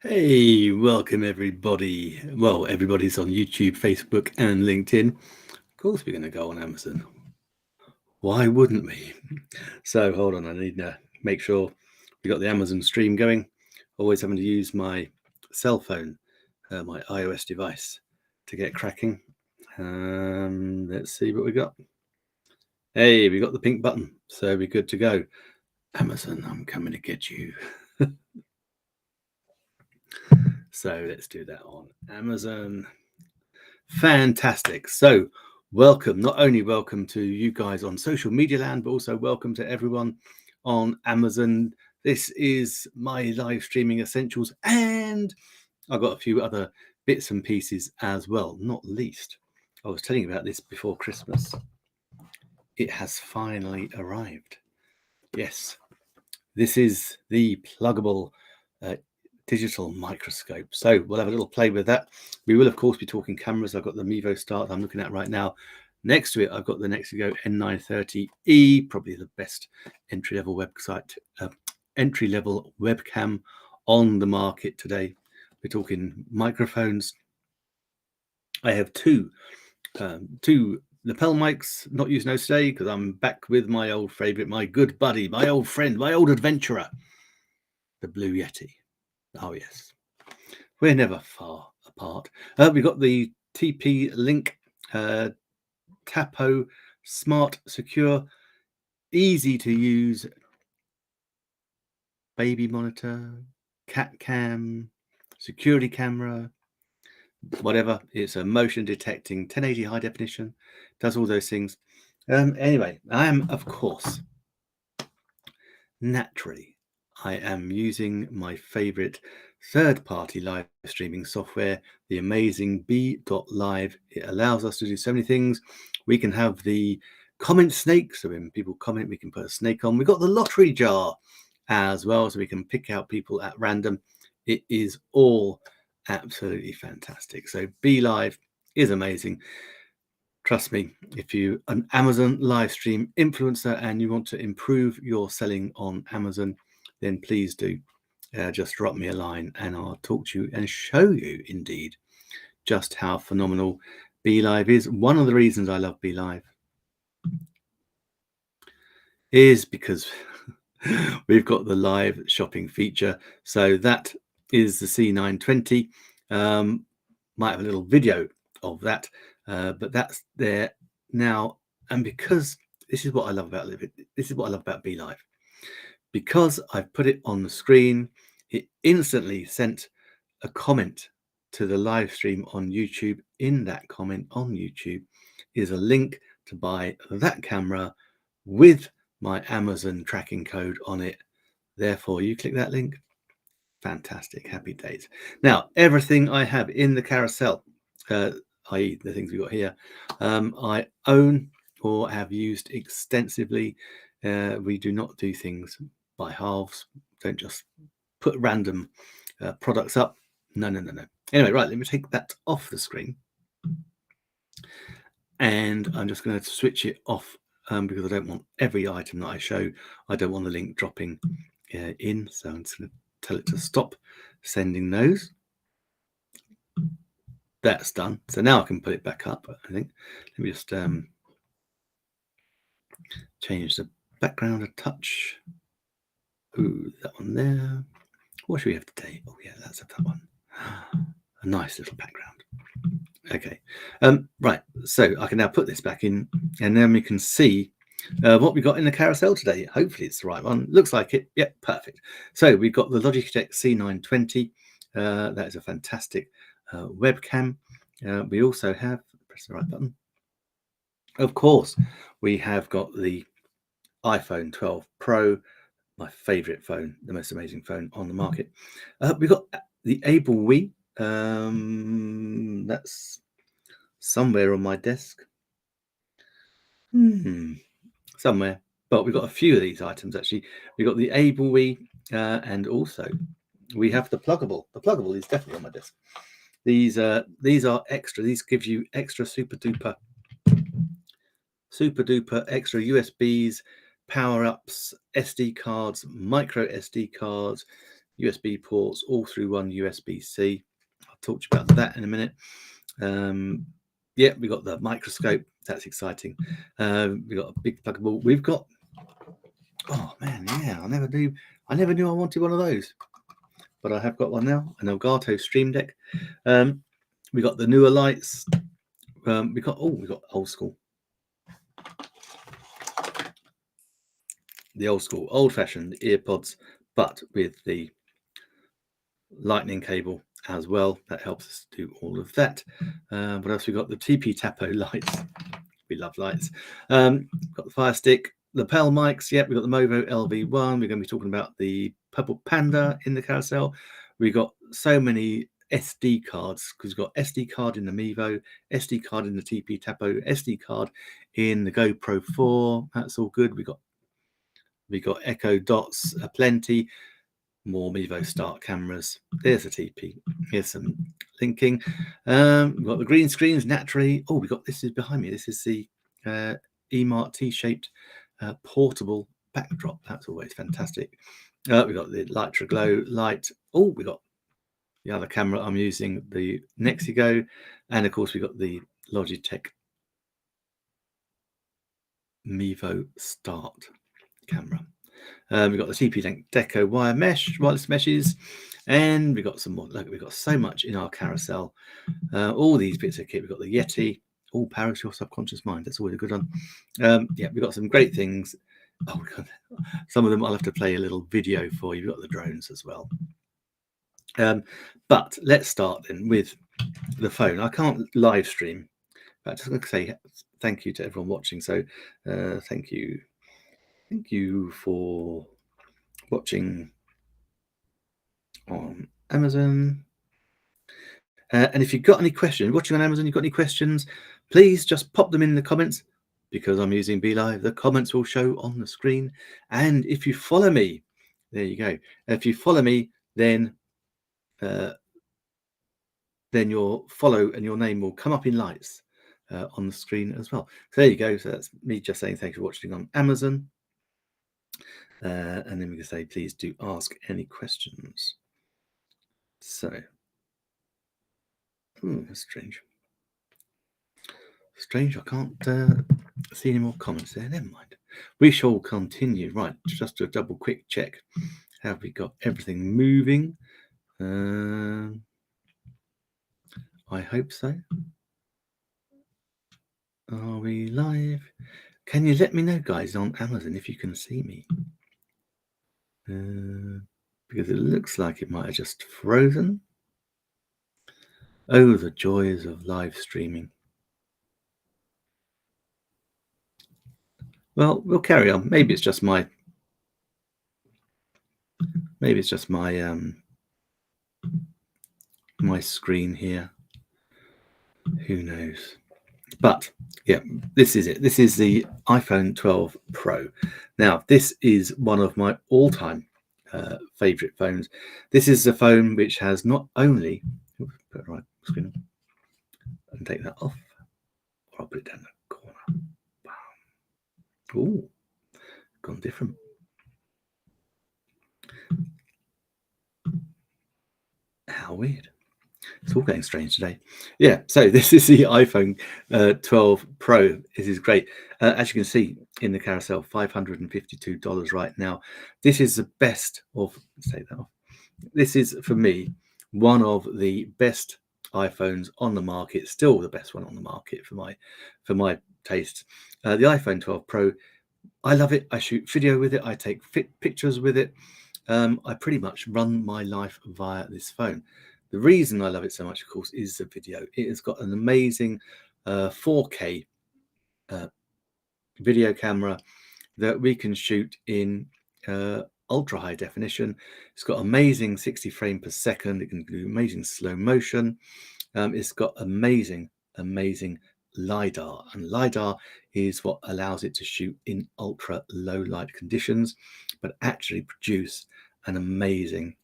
Hey, welcome everybody. Well, everybody's on YouTube, Facebook, and LinkedIn. Of course, we're going to go on Amazon. Why wouldn't we? So, hold on, I need to make sure we got the Amazon stream going. Always having to use my cell phone, my iOS device, to get cracking. Let's see what we got. Hey, we got the pink button, so we're good to go. Amazon, I'm coming to get you. So let's do that on Amazon. Fantastic. So welcome, not only welcome to you guys on social media land, but also welcome to everyone on Amazon. This is my live streaming essentials, and I've got a few other bits and pieces as well. Not least, I was telling you about this before Christmas. It has finally arrived. Yes, this is the pluggable digital microscope. So we'll have a little play with that. We will, of course, be talking cameras. I've got the Mevo Start I'm looking at right now. Next to it, I've got the Nexigo N930E, probably the best entry-level entry-level webcam on the market today. We're talking microphones. I have two lapel mics, not using those today because I'm back with my old favorite, my good buddy, my old friend, my old adventurer, the Blue Yeti. Oh, yes. We're never far apart. We've got the TP-Link Tapo Smart Secure, easy to use baby monitor, cat cam, security camera, whatever. It's a motion detecting 1080 high definition, does all those things. Anyway, I am, of course, naturally, I am using my favorite third-party live streaming software, the amazing Be.Live. It allows us to do so many things. We can have the comment snake, so when people comment, we can put a snake on. We've got the lottery jar as well, so we can pick out people at random. It is all absolutely fantastic. So Be.Live is amazing. Trust me, if you're an Amazon live stream influencer and you want to improve your selling on Amazon, then please do just drop me a line and I'll talk to you and show you indeed just how phenomenal Be.Live is. One of the reasons I love Be.Live is because we've got the live shopping feature. So that is the C920. Might have a little video of that, but that's there now. And because this is what I love about this is what I love about Be.Live. Because I've put it on the screen, it instantly sent a comment to the live stream on YouTube. In that comment on YouTube is a link to buy that camera with my Amazon tracking code on it. Therefore, you click that link. Fantastic, happy days. Now, everything I have in the carousel, i.e. the things we've got here, I own or have used extensively. We do not do things by halves. Don't just put random products up. No. Anyway, right, let me take that off the screen. And I'm just going to switch it off because I don't want every item that I show. I don't want the link dropping in. So I'm just going to tell it to stop sending those. That's done. So now I can put it back up, I think. Let me just change the background a touch. Ooh, that one there. What should we have today? Oh, yeah, that's that one. A nice little background. Okay. Right. So I can now put this back in, and then we can see what we got in the carousel today. Hopefully it's the right one. Looks like it. Yep, perfect. So we've got the Logitech C920. That is a fantastic webcam. We also have, press the right button. Of course, we have got the iPhone 12 Pro, my favorite phone, the most amazing phone on the market. We've got the AbleWee. That's somewhere on my desk. Somewhere. But we've got a few of these items actually. We've got the AbleWee and also we have the pluggable. The pluggable is definitely on my desk. These are extra. These give you extra super duper extra USBs, power ups, SD cards, micro SD cards, USB ports all through one USB-C. I'll talk to you about that in a minute. Yeah, we got the microscope. That's exciting. We got a big pluggable. We've got, oh man, yeah, I never knew I wanted one of those, but I have got one now, an Elgato Stream Deck. We got the newer lights. We got old school. The old-fashioned earpods, but with the lightning cable as well. That helps us do all of that. What else we got? The TP Tapo lights. We love lights. Got the Fire Stick, the PAL mics. Yep, we've got the Movo LV1. We're going to be talking about the Purple Panda in the carousel. We got so many SD cards because we've got SD card in the Mevo, SD card in the TP Tapo, SD card in the GoPro 4. That's all good. We got Echo Dots aplenty. More Mevo Start cameras. There's a TP. Here's some linking. We've got the green screens naturally. Oh, this is behind me. This is the eMart T-shaped portable backdrop. That's always fantastic. We've got the Litra Glow light. Oh, we got the other camera I'm using, the Nexigo, and of course we got the Logitech Mevo Start camera. We've got the TP-Link Deco wireless meshes, and we've got some more. Look, we've got so much in our carousel. All these bits of kit. We've got the Yeti, all powers your subconscious mind. That's always a good one. Yeah, we've got some great things. Oh, God. Some of them I'll have to play a little video for you. We've got the drones as well. But let's start then with the phone. I can't live stream, but I just want to say thank you to everyone watching. So thank you for watching on Amazon. And if you've got any questions, watching on Amazon, you've got any questions, please just pop them in the comments. Because I'm using BeLive, the comments will show on the screen. And if you follow me, there you go. If you follow me, then your follow and your name will come up in lights on the screen as well. So there you go. So that's me just saying thank you for watching on Amazon. And then we can say, please do ask any questions. So, that's strange. Strange, I can't see any more comments there. Never mind. We shall continue. Right, just a double quick check. Have we got everything moving? I hope so. Are we live? Can you let me know, guys, on Amazon if you can see me? Because it looks like it might have just frozen. Oh, the joys of live streaming. Well, we'll carry on. Maybe it's just my my screen here. Who knows? But yeah, this is it. This is the iPhone 12 Pro. Now, this is one of my all-time favorite phones. This is a phone which has not only put it right screen and take that off, or I'll put it down the corner. Oh, gone different. How weird. It's all getting strange today. Yeah, so this is the iPhone 12 Pro. This is great. As you can see in the carousel, $552 right now. This is the best of, let's take that off. This is, for me, one of the best iPhones on the market. Still the best one on the market for my taste. The iPhone 12 Pro, I love it. I shoot video with it. I take pictures with it. I pretty much run my life via this phone. The reason I love it so much, of course, is the video. It has got an amazing 4K video camera that we can shoot in ultra high definition. It's got amazing 60 frames per second. It can do amazing slow motion. It's got amazing LiDAR, and LiDAR is what allows it to shoot in ultra low light conditions, but actually produce an amazing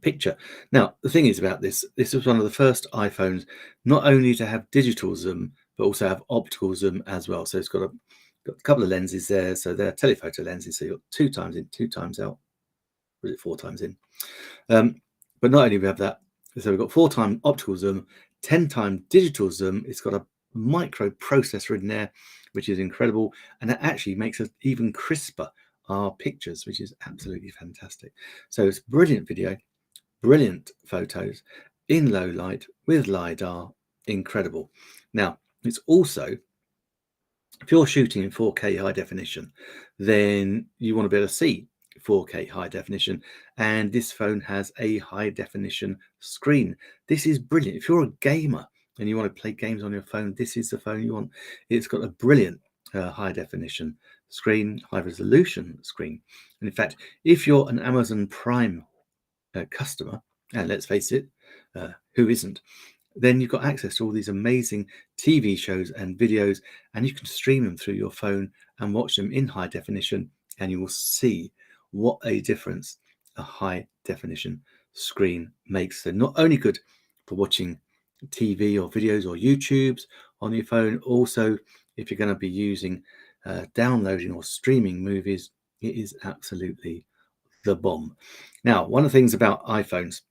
picture. Now, the thing is about this was one of the first iPhones not only to have digital zoom, but also have optical zoom as well. So it's got a couple of lenses there. So they're telephoto lenses. So you've got 2 times in, 2 times out. was it 4 times in? But not only do we have that, so we've got 4-time optical zoom, 10-time digital zoom. It's got a microprocessor in there, which is incredible, and that actually makes us even crisper our pictures, which is absolutely fantastic. So it's brilliant video, brilliant photos in low light with LiDAR, incredible. Now, it's also, if you're shooting in 4K high definition, then you want to be able to see 4K high definition, and this phone has a high definition screen. This is brilliant. If you're a gamer and you want to play games on your phone, this is the phone you want. It's got a brilliant high definition screen, high resolution screen. And in fact, if you're an Amazon Prime customer, and let's face it, who isn't, then you've got access to all these amazing TV shows and videos, and you can stream them through your phone and watch them in high definition, and you will see what a difference a high definition screen makes. So not only good for watching TV or videos or YouTubes on your phone, also if you're going to be using downloading or streaming movies, it is absolutely the bomb. Now, one of the things about iPhones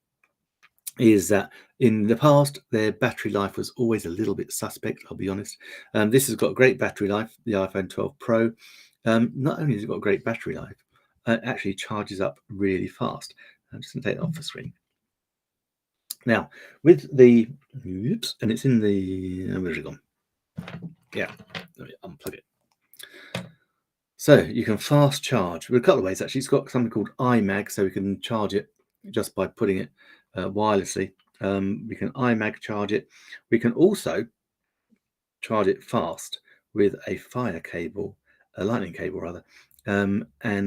is that in the past their battery life was always a little bit suspect, I'll be honest. This has got great battery life, the iPhone 12 Pro. Not only has it got great battery life, it actually charges up really fast. I'm just going to take that off the screen. Now, with the, oops, and it's in the, where's it gone? Yeah, let me unplug it. So you can fast charge. With a couple of ways, actually. It's got something called iMag, so we can charge it just by putting it wirelessly. We can iMag charge it. We can also charge it fast with a fire cable, a lightning cable rather, and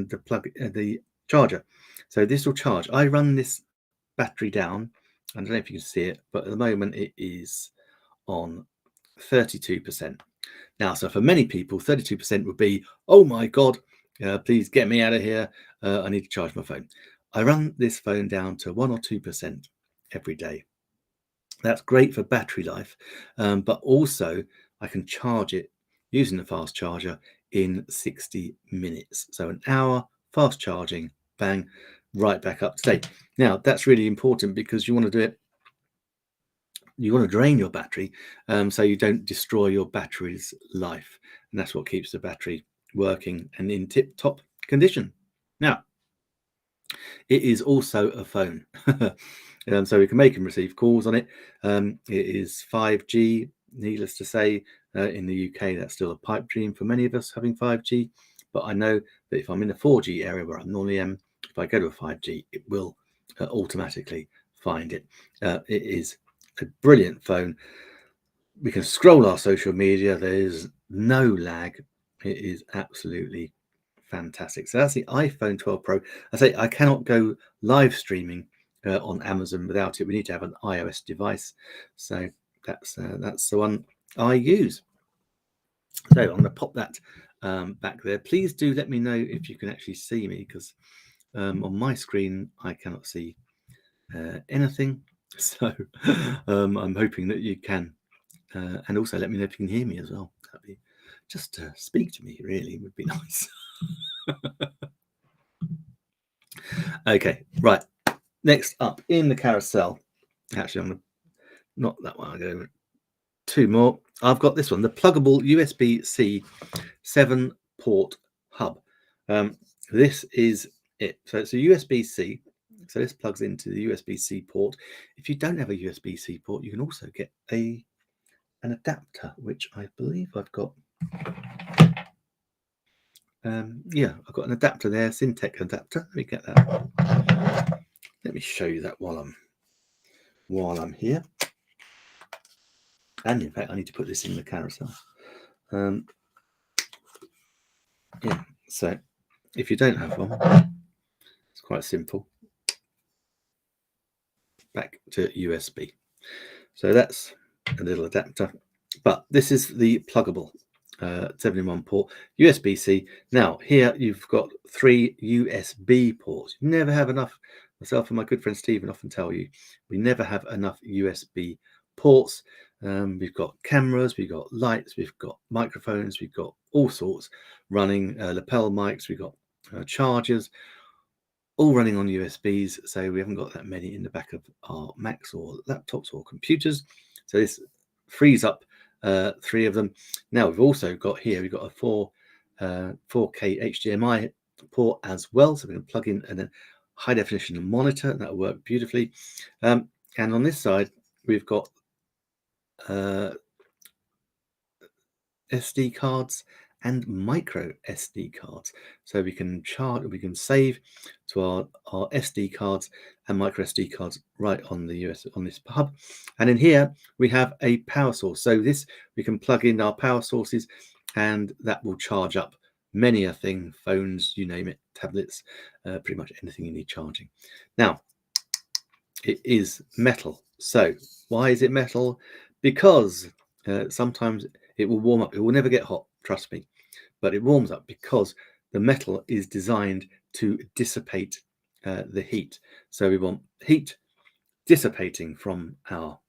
the plug, the charger. So this will charge. I run this battery down. I don't know if you can see it, but at the moment it is on 32%. Now, so for many people, 32% would be, oh my God, please get me out of here. I need to charge my phone. I run this phone down to 1 or 2% every day. That's great for battery life, but also I can charge it using the fast charger in 60 minutes. So an hour, fast charging, bang, right back up to date. Now, that's really important because you want to do it, you want to drain your battery so you don't destroy your battery's life. And that's what keeps the battery working and in tip-top condition. Now, it is also a phone. So we can make and receive calls on it. It is 5G, needless to say. In the UK, that's still a pipe dream for many of us having 5G. But I know that if I'm in a 4G area where I normally am, if I go to a 5G, it will automatically find it. It is a brilliant phone. We can scroll our social media. There is no lag. It is absolutely fantastic. So that's the iPhone 12 Pro. I say I cannot go live streaming on Amazon without it. We need to have an iOS device. So that's the one I use. So I'm going to pop that back there. Please do let me know if you can actually see me, because on my screen I cannot see anything. So I'm hoping that you can. And also let me know if you can hear me as well. That'd be just to speak to me, really would be nice. Okay, right. Next up in the carousel, actually, I'm going to, not that one, I'll go 2 more. I've got this one, the pluggable USB-C 7-port hub. This is it. So it's a USB-C. So this plugs into the USB-C port. If you don't have a USB-C port, you can also get an adapter, which I believe I've got. Yeah, I've got an adapter there, Syntec adapter. Let me get that. Let me show you that while I'm here. And in fact, I need to put this in the carousel. Yeah, so if you don't have one, it's quite simple. Back to USB. So that's a little adapter, but this is the pluggable 7-in-1 port USB-C. Now here you've got 3 USB ports. You never have enough. Myself and my good friend Stephen often tell you we never have enough USB ports. We've got cameras, we've got lights, we've got microphones, we've got all sorts running, lapel mics, we've got chargers, all running on USBs, so we haven't got that many in the back of our Macs or laptops or computers. So this frees up 3 of them. Now we've also got here, we've got a 4K HDMI port as well, so we can plug in a high definition monitor, and that'll work beautifully. And on this side, we've got SD cards and micro SD cards, so we can save to our SD cards and micro SD cards right on this hub. And in here we have a power source, so this we can plug in our power sources, and that will charge up many a thing, phones, you name it, tablets, pretty much anything you need charging. Now it is metal. So why is it metal? Because sometimes it will warm up. It will never get hot, trust me, but it warms up because the metal is designed to dissipate the heat. So we want heat dissipating from our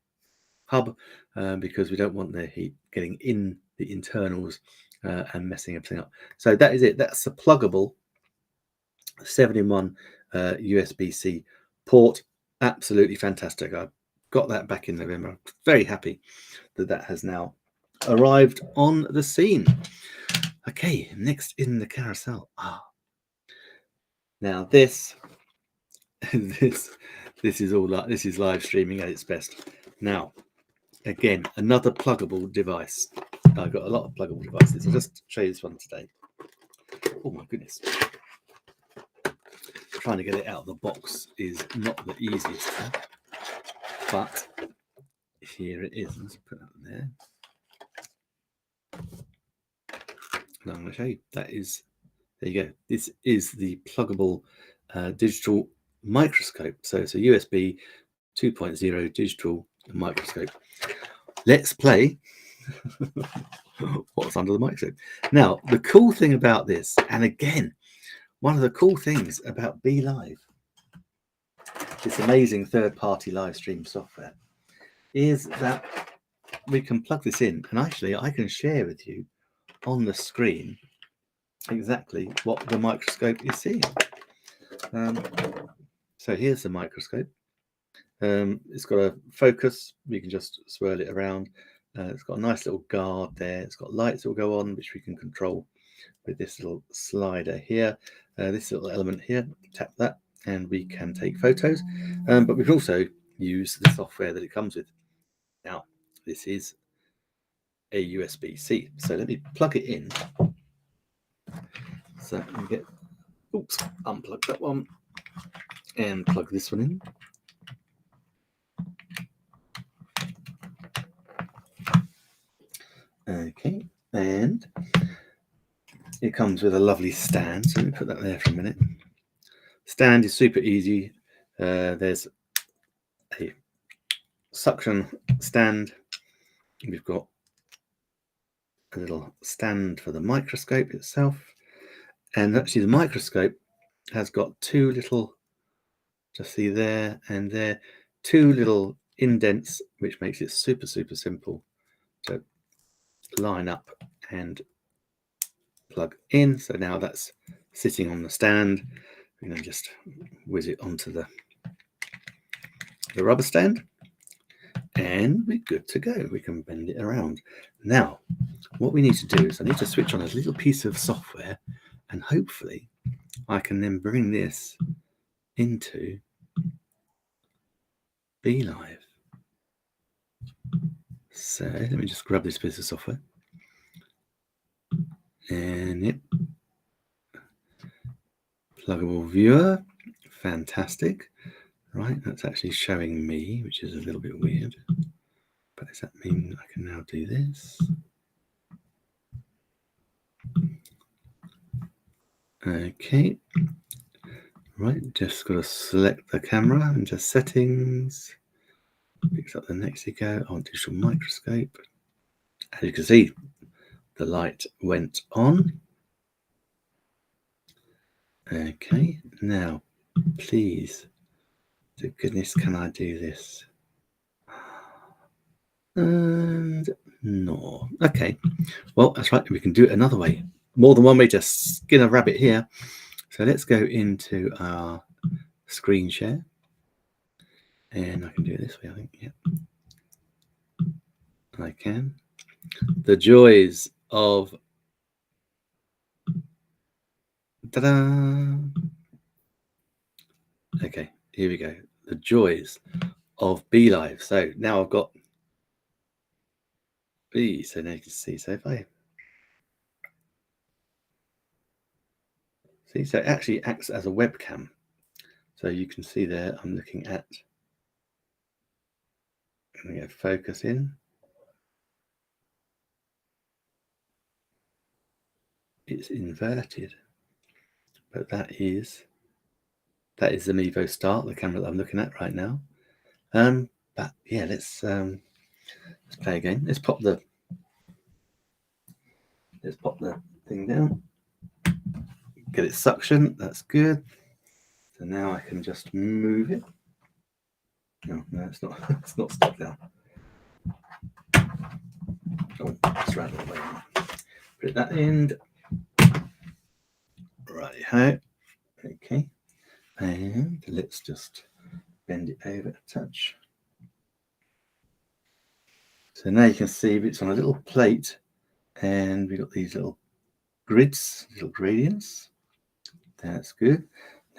hub because we don't want the heat getting in the internals and messing everything up. So that is it. That's a pluggable 7-in-1 USB-C port. Absolutely fantastic. I got that back in November. I'm very happy that has now arrived on the scene. Okay, next in the carousel. Now this is live streaming at its best. Now, again, another pluggable device. I've got a lot of pluggable devices. I'll just show you this one today. Oh my goodness. Trying to get it out of the box is not the easiest, but here it is. Let's put that there. And I'm going to show you. There you go. This is the pluggable digital microscope. So it's a USB 2.0 digital microscope. Let's play what's under the microscope. Now, the cool thing about this, and again, one of the cool things about BeLive, this amazing third-party live stream software, is that we can plug this in, and actually I can share with you on the screen exactly what the microscope is seeing. So here's the microscope. It's got a focus. We can just swirl it around. It's got a nice little guard there. It's got lights that will go on, which we can control with this little slider here. This little element here, tap that, and we can take photos. But we can also use the software that it comes with. Now, this is a USB-C. So let me plug it in. So we get, unplug that one and plug this one in. Okay, and it comes with a lovely stand. So let me put that there for a minute. Stand is super easy. There's a suction stand. We've got a little stand for the microscope itself. And actually the microscope has got 2 little, just see there and there, 2 little indents, which makes it super simple to line up and plug in. So now that's sitting on the stand. We're going to just whiz it onto the rubber stand, and we're good to go. We can bend it around. Now, what we need to do is I need to switch on a little piece of software, and hopefully I can then bring this into BeLive. So let me just grab this piece of software. And yep, pluggable viewer, fantastic. Right, that's actually showing me, which is a little bit weird. But does that mean I can now do this? Okay. Right, just got to select the camera and just settings. Picks up the Nexico on digital microscope. As you can see, the light went on. Okay, now please, to goodness, can I do this? And no. Okay, well, that's right. We can do it another way. More than one way to skin a rabbit here. So let's go into our screen share, and I can do it this way, I think. Yeah, I can. The joys of ta-da! Okay, here we go. The joys of BeLive. So now I've got B. So now you can see. So if I see, so it actually acts as a webcam. So you can see there. I'm looking at. I'm going to go focus in. It's inverted, but that is the Mevo Start, the camera that I'm looking at right now. But yeah, let's play again. Let's pop the thing down. Get it suction. That's good. So now I can just move it. No, it's not. It's not stuck down. Oh, it's right the way. Put it that end. Right, ho. Okay, and let's just bend it over a touch. So now you can see it's on a little plate, and we've got these little grids, little gradients. That's good.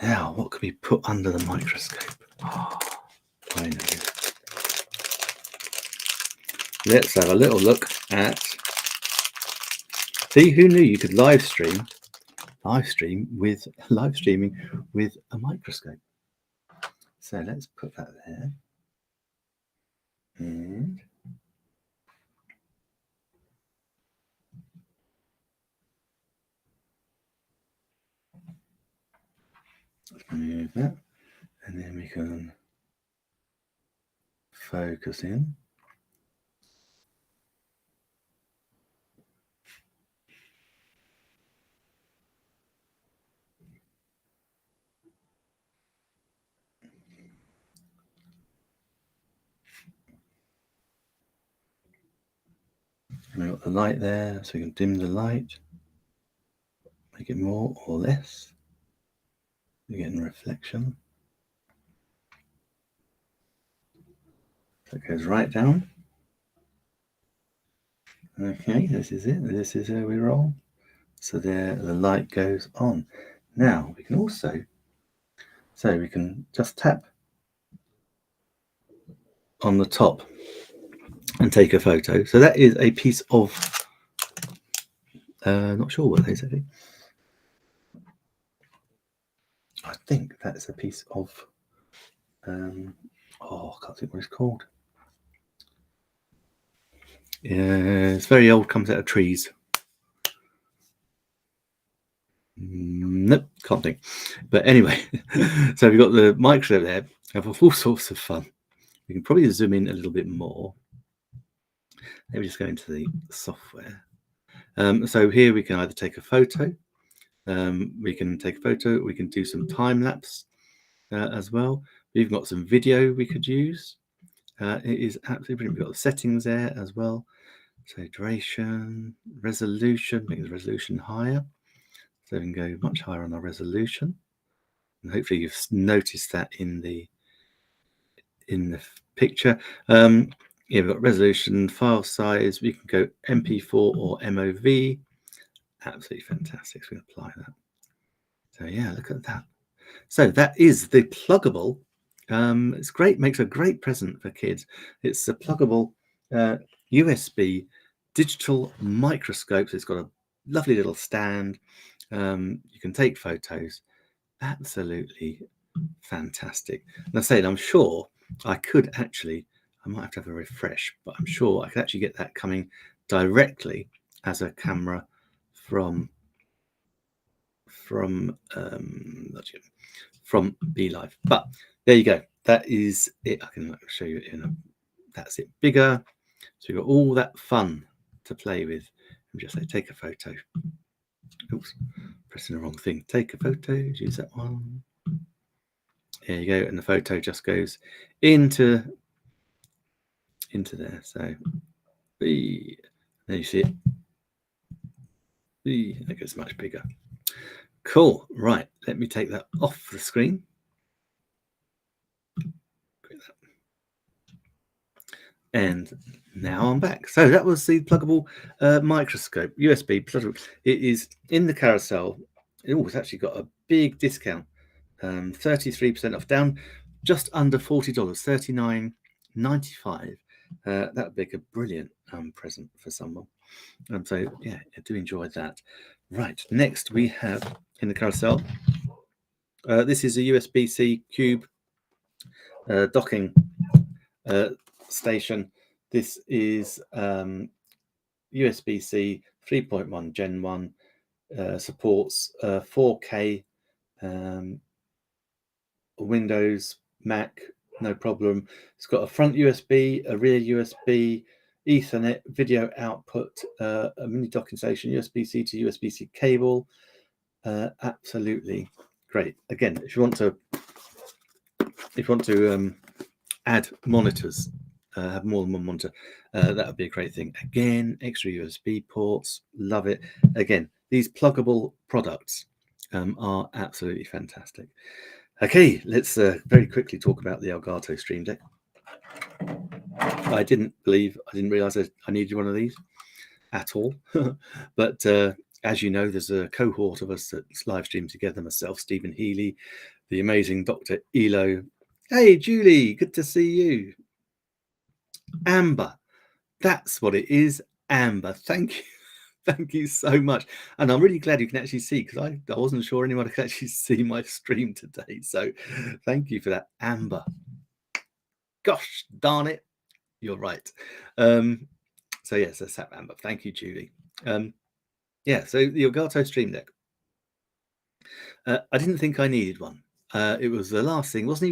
Now, what can we put under the microscope? Oh, I know. Let's have a little look at. See, who knew you could live streaming with a microscope? So let's put that there, and move that, and then we can focus in. And we've got the light there, so we can dim the light, make it more or less. You're getting reflection. So it goes right down. Okay, this is it. This is how we roll. So there, the light goes on. Now we can also, so we can just tap on the top and take a photo. So that is a piece of, not sure what they say. I think that's a piece of, I can't think what it's called. Yeah, it's very old, comes out of trees. Nope, can't think. But anyway, so we've got the microscope there. Have all sorts of fun. We can probably zoom in a little bit more. Let me just go into the software. So here we can either take a photo. We can take a photo. We can do some time lapse as well. We've got some video we could use. It is absolutely brilliant. We've got the settings there as well. So duration, resolution, make the resolution higher. So we can go much higher on our resolution. And hopefully you've noticed that in the picture. Yeah, we've got resolution, file size. We can go MP4 or MOV. Absolutely fantastic. So we can apply that. So yeah, look at that. So that is the pluggable. It's great. Makes a great present for kids. It's a pluggable USB digital microscope. So it's got a lovely little stand. You can take photos. Absolutely fantastic. And I said, I'm sure I could actually, I might have to have a refresh, but I'm sure I could actually get that coming directly as a camera from BeLive. But there you go. That is it. I can show you in a. That's it. Bigger. So you've got all that fun to play with. And just say, take a photo. Oops, pressing the wrong thing. Take a photo. Use that one. There you go, and the photo just goes into there. So there you see it. That gets much bigger. Cool. Right, let me take that off the screen. And now I'm back. So that was the pluggable microscope, USB pluggable. It is in the carousel. Oh, it's actually got a big discount, 33% off, down just under $40, $39.95. That would make a brilliant present for someone. So yeah, I do enjoy that. Right, next we have in the carousel. This is a USB-C cube docking station. This is USB-C 3.1 Gen 1, supports 4K, Windows, Mac, no problem. It's got a front USB, a rear USB, Ethernet, video output, a mini docking station, USB-C to USB-C cable. Absolutely great. Again, if you want to add monitors, have more than one monitor, that would be a great thing. Again, extra USB ports, love it. Again, these pluggable products are absolutely fantastic. Okay, let's very quickly talk about the Elgato Stream Deck. I didn't realize I needed one of these at all. But as you know, there's a cohort of us that's live stream together, myself, Stephen Healy, the amazing Dr. Elo. Hey, Julie, good to see you. Amber, that's what it is, Amber. Thank you. Thank you so much. And I'm really glad you can actually see, because I wasn't sure anyone could actually see my stream today. So thank you for that, Amber. Gosh darn it, you're right. So yes, that's that, Amber. Thank you, Julie. Yeah, so the Elgato Stream Deck. I didn't think I needed one. It was the last thing. Wasn't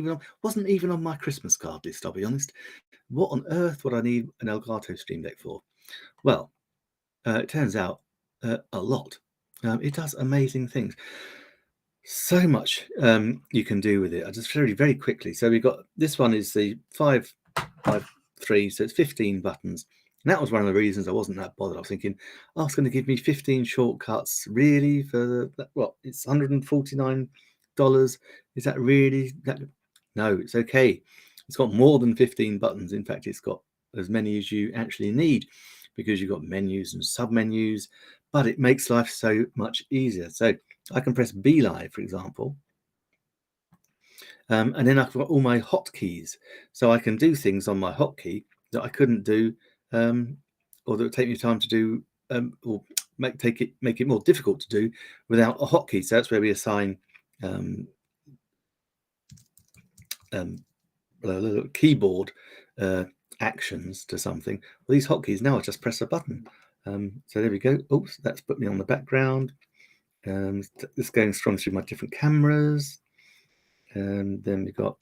even on my Christmas card list, I'll be honest. What on earth would I need an Elgato Stream Deck for? Well, it turns out a lot. It does amazing things. So much you can do with it. I just very, very quickly. So we've got, this one is the 553, so it's 15 buttons. And that was one of the reasons I wasn't that bothered. I was thinking, oh, it's going to give me 15 shortcuts, really? For what? It's $149. Is that really that? No, it's okay. It's got more than 15 buttons. In fact, it's got as many as you actually need, because you've got menus and sub-menus, but it makes life so much easier. So I can press BeLive, for example, and then I've got all my hotkeys. So I can do things on my hotkey that I couldn't do, or that would take me time to do, or make it more difficult to do without a hotkey. So that's where we assign keyboard actions to something. Well, these hotkeys now I just press a button. So there we go. Oops, that's put me on the background. This going strong through my different cameras. And then we've got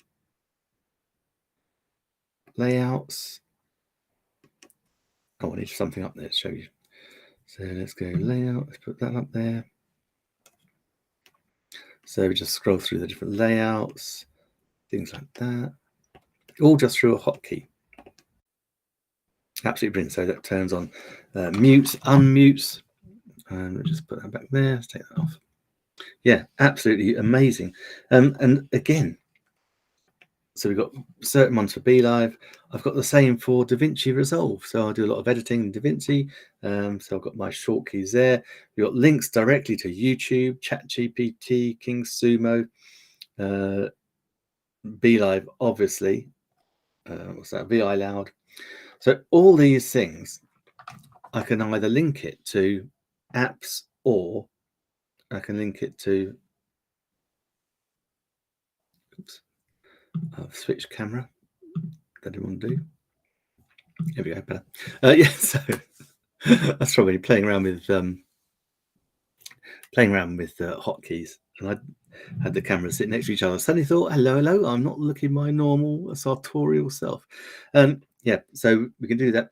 layouts. Oh, I need something up there to show you. So let's go layout. Let's put that up there. So we just scroll through the different layouts, things like that, all just through a hotkey. Absolutely brilliant. So that turns on mutes, unmutes, and we'll just put that back there. Let's take that off. Yeah, absolutely amazing. And again, so we've got certain ones for BeLive. I've got the same for DaVinci Resolve. So I do a lot of editing in DaVinci. So I've got my short keys there. We've got links directly to YouTube, ChatGPT, KingSumo, BeLive, obviously. What's that? VI Loud. So all these things, I can either link it to apps, or I can link it to, oops, I've switched camera. That didn't want to do. Here we go, better. Yeah, so that's probably playing around with hotkeys, and I had the cameras sit next to each other. Suddenly thought, hello, I'm not looking my normal sartorial self. Yeah, so we can do that.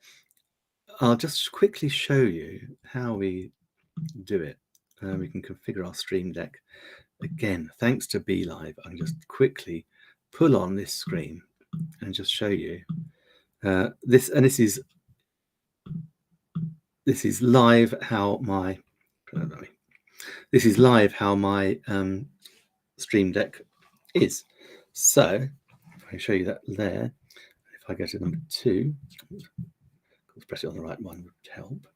I'll just quickly show you how we do it. We can configure our Stream Deck. Again, thanks to BeLive, I can just quickly pull on this screen and just show you this. And this is live how my Stream Deck is. So if I show you that there, if I go to number 2, let's press it on the right one would help.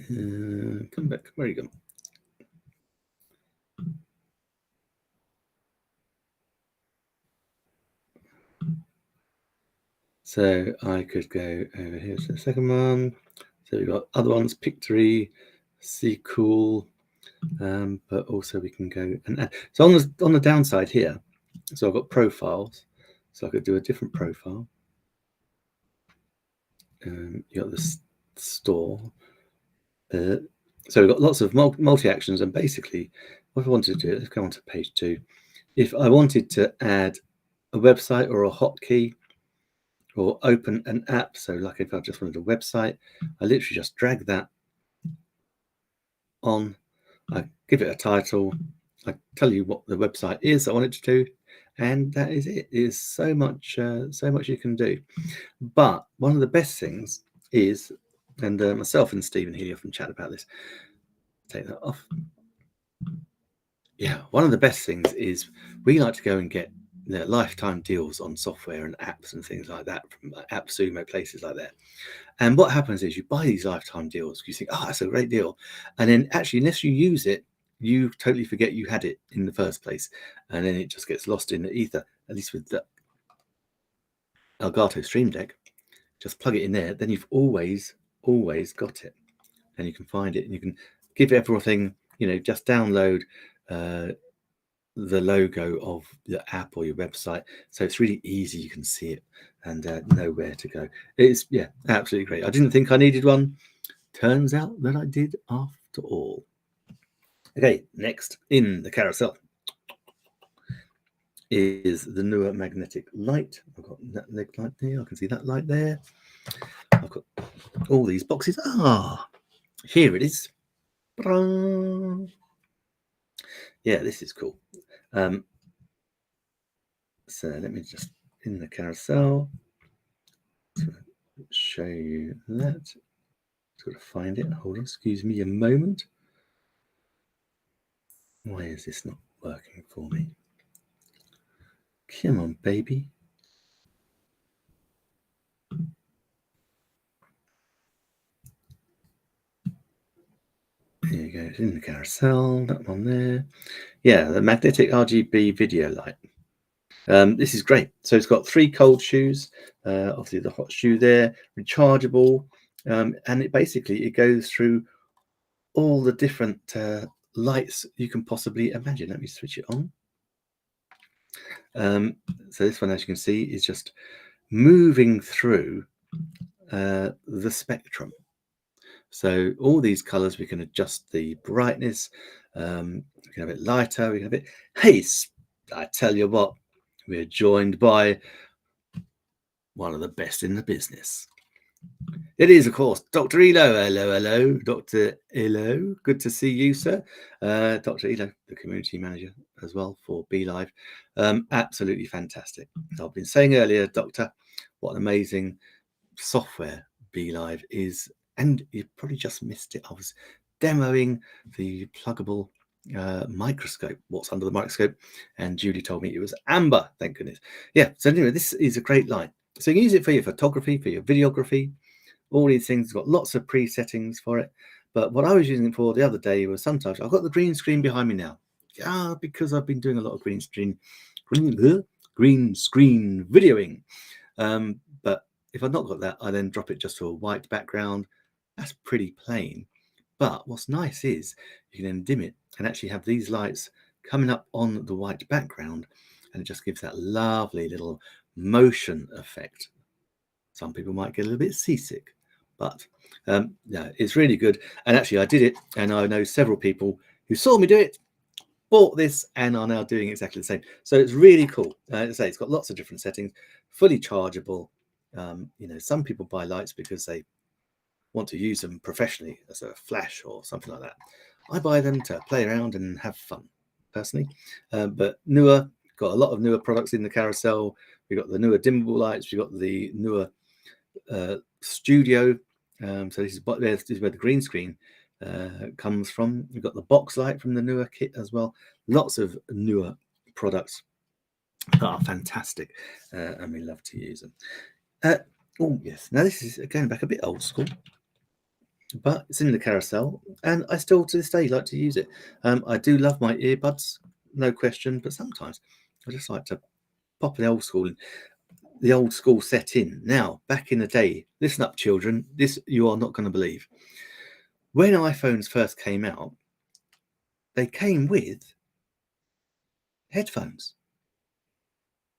Come back. Where are you going? So I could go over here to the second one. So we've got other ones, Pictory, See Cool, but also we can go and add. So on the downside here, so I've got profiles. So I could do a different profile. You got the store. So we've got lots of multi-actions, and basically what I wanted to do, let's go on to page 2. If I wanted to add a website or a hotkey or open an app, so like if I just wanted a website, I literally just drag that on, I give it a title, I tell you what the website is I want it to do, and that is it. It is so much you can do. But one of the best things is, and myself and Stephen Healy often chat about this, take that off. Yeah, one of the best things is we like to go and get lifetime deals on software and apps and things like that from AppSumo, places like that. And what happens is you buy these lifetime deals, you think, oh, that's a great deal. And then actually, unless you use it, you totally forget you had it in the first place. And then it just gets lost in the ether, at least with the Elgato Stream Deck. Just plug it in there, then you've always got it. And you can find it and you can give everything, just download the logo of the app or your website, so it's really easy. You can see it and know where to go. It's absolutely great. I didn't think I needed one, turns out that I did after all. Okay, next in the carousel is the Neewer magnetic light. I've got that light there, I can see that light there. I've got all these boxes. Here it is. Yeah, this is cool. So let me just, in the carousel, show you that. Got to find it. Hold on, excuse me a moment. Why is this not working for me? Come on, baby. There you go. It's in the carousel. That one there. Yeah, the magnetic RGB video light. This is great. So it's got 3 cold shoes, obviously the hot shoe there, rechargeable, and it goes through all the different lights you can possibly imagine. Let me switch it on. So this one, as you can see, is just moving through the spectrum. So all these colors, we can adjust the brightness. We can have it lighter. We can have it. Hey, I tell you what, we're joined by one of the best in the business. It is, of course, Dr. Elo. Hello, Dr. Elo. Good to see you, sir. Dr. Elo, the community manager as well for BeLive. Absolutely fantastic. I've been saying earlier, Doctor, what an amazing software BeLive is. And you probably just missed it. I was demoing the pluggable microscope, what's under the microscope, and Julie told me it was amber, thank goodness. Yeah, so anyway, this is a great light. So you can use it for your photography, for your videography, all these things. Got lots of pre-settings for it. But what I was using it for the other day was, sometimes I've got the green screen behind me now. Yeah, because I've been doing a lot of green screen videoing. But if I've not got that, I then drop it just to a white background. That's pretty plain. But what's nice is you can then dim it and actually have these lights coming up on the white background, and it just gives that lovely little motion effect. Some people might get a little bit seasick, but yeah, it's really good. And actually I did it, and I know several people who saw me do it, bought this, and are now doing exactly the same. So it's really cool. As I say, it's got lots of different settings, fully chargeable. Some people buy lights because they want to use them professionally as a flash or something like that. I buy them to play around and have fun, personally. But Neewer, got a lot of Neewer products in the carousel. We've got the Neewer dimmable lights. We've got the Neewer Studio. So this is where the green screen comes from. We've got the box light from the Neewer kit as well. Lots of Neewer products are fantastic, and we love to use them. Oh yes, now this is going back a bit old school, but it's in the carousel, and I still to this day like to use it. I do love my earbuds, no question, but sometimes I just like to pop the old school set in. Now, back in the day, listen up, children, this you are not going to believe. When iPhones first came out, they came with headphones.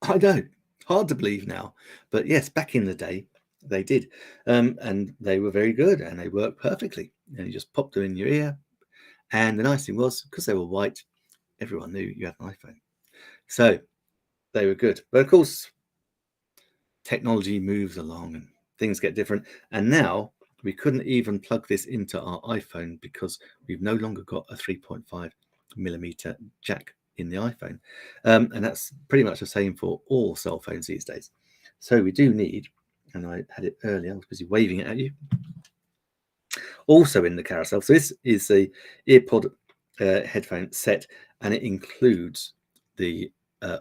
I know, hard to believe now, but yes, back in the day, they did, and they were very good, and they worked perfectly. And you just popped them in your ear, and the nice thing was, because they were white, everyone knew you had an iPhone, so they were good. But of course, technology moves along and things get different, and now we couldn't even plug this into our iPhone because we've no longer got a 3.5 millimeter jack in the iPhone, and that's pretty much the same for all cell phones these days. So we do need, and I had it earlier, I was busy waving it at you, also in the carousel. So this is the earpod headphone set, and it includes the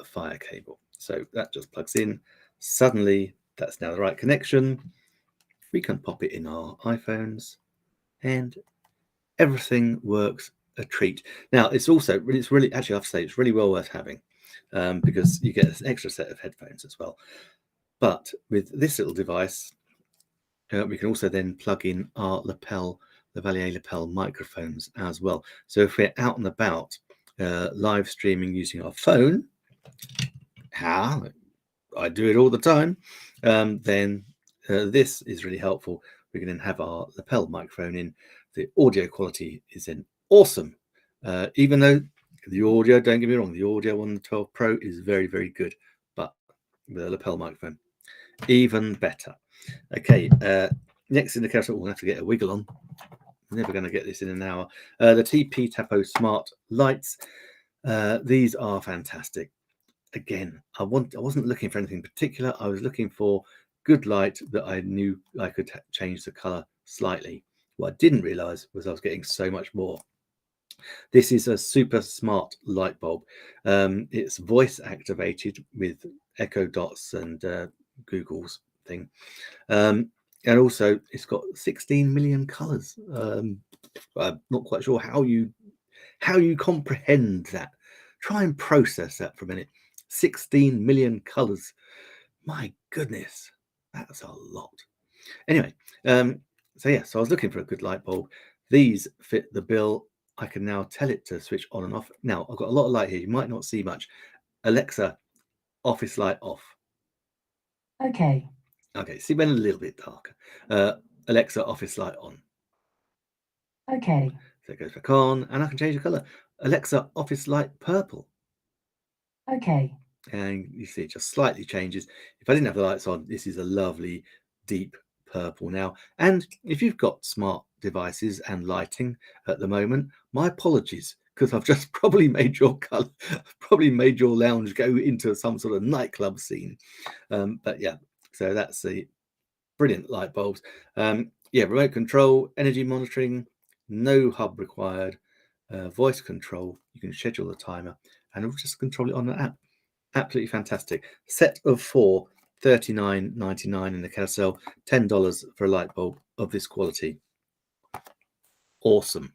fire cable, so that just plugs in. Suddenly that's now the right connection. We can pop it in our iPhones, and everything works a treat. Now it's really actually I have to say it's really well worth having, because you get an extra set of headphones as well. But with this little device, we can also then plug in our Lavalier lapel microphones as well. So if we're out and about live streaming using our phone, how I do it all the time, then this is really helpful. We can then have our lapel microphone in. The audio quality is then awesome, even though the audio, don't get me wrong, the audio on the 12 Pro is very, very good, but the lapel microphone, even better. Okay, next in the carousel, we'll have to get a wiggle on. Never going to get this in an hour. The TP Tapo Smart Lights. These are fantastic. Again, I wasn't looking for anything particular. I was looking for good light that I knew I could change the color slightly. What I didn't realize was I was getting so much more. This is a super smart light bulb. It's voice activated with Echo Dots and Google's thing. And also it's got 16 million colors. I'm not quite sure how you comprehend that. Try and process that for a minute. 16 million colors. My goodness, that's a lot. Anyway, so I was looking for a good light bulb. These fit the bill. I can now tell it to switch on and off. Now I've got a lot of light here. You might not see much. Alexa, office light off. Okay. Okay, see, when a little bit darker. Alexa, office light on. Okay. So it goes back on, and I can change the color. Alexa, office light purple. Okay. And you see it just slightly changes. If I didn't have the lights on, this is a lovely deep purple now. And if you've got smart devices and lighting at the moment, my apologies, because I've just probably made your color, probably made your lounge go into some sort of nightclub scene. But yeah, so that's the brilliant light bulbs. Yeah, remote control, energy monitoring, no hub required, voice control. You can schedule the timer and it'll just control it on the app. Absolutely fantastic. Set of 4, $39.99 in the carousel, $10 for a light bulb of this quality. Awesome.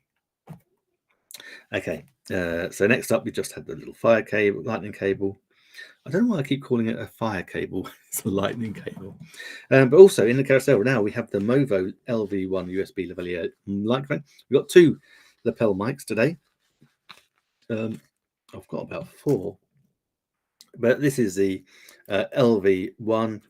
Okay, so next up we just had the little fire cable, lightning cable. I don't know why I keep calling it a fire cable. It's a lightning cable. But also in the carousel now we have the Movo LV1 USB lavalier microphone. We've got 2 lapel mics today. I've got about 4. But this is the LV1.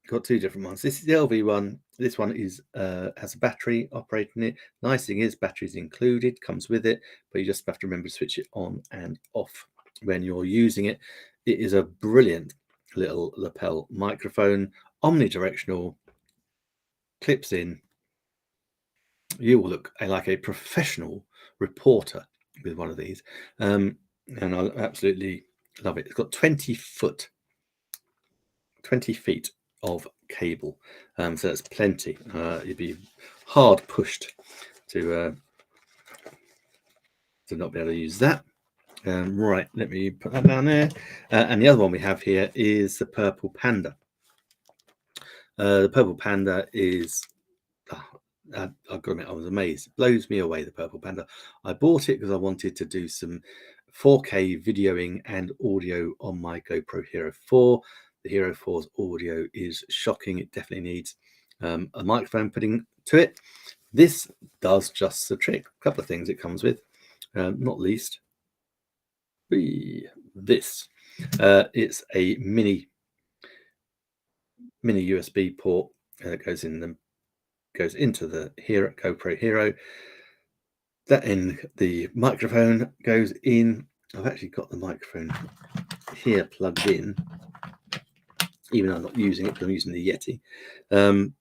Got 2 different ones. This is the LV1. This one is has a battery operating it. Nice thing is batteries included, comes with it, but you just have to remember to switch it on and off when you're using it. It is a brilliant little lapel microphone, omnidirectional, clips in. You will look like a professional reporter with one of these, and I absolutely love it. It's got 20 feet of cable, so that's plenty. You'd be hard pushed to not be able to use that. Right, let me put that down there. And the other one we have here is the Purple Panda. The Purple Panda is, I've got to admit, I was amazed. It blows me away, the Purple Panda. I bought it because I wanted to do some 4K videoing and audio on my GoPro Hero 4. The Hero 4's audio is shocking. It definitely needs a microphone putting to it. This does just the trick. A couple of things it comes with, not least this. It's a mini USB port that goes into the GoPro Hero. That in the microphone goes in. I've actually got the microphone here plugged in, even though I'm not using it because I'm using the Yeti. And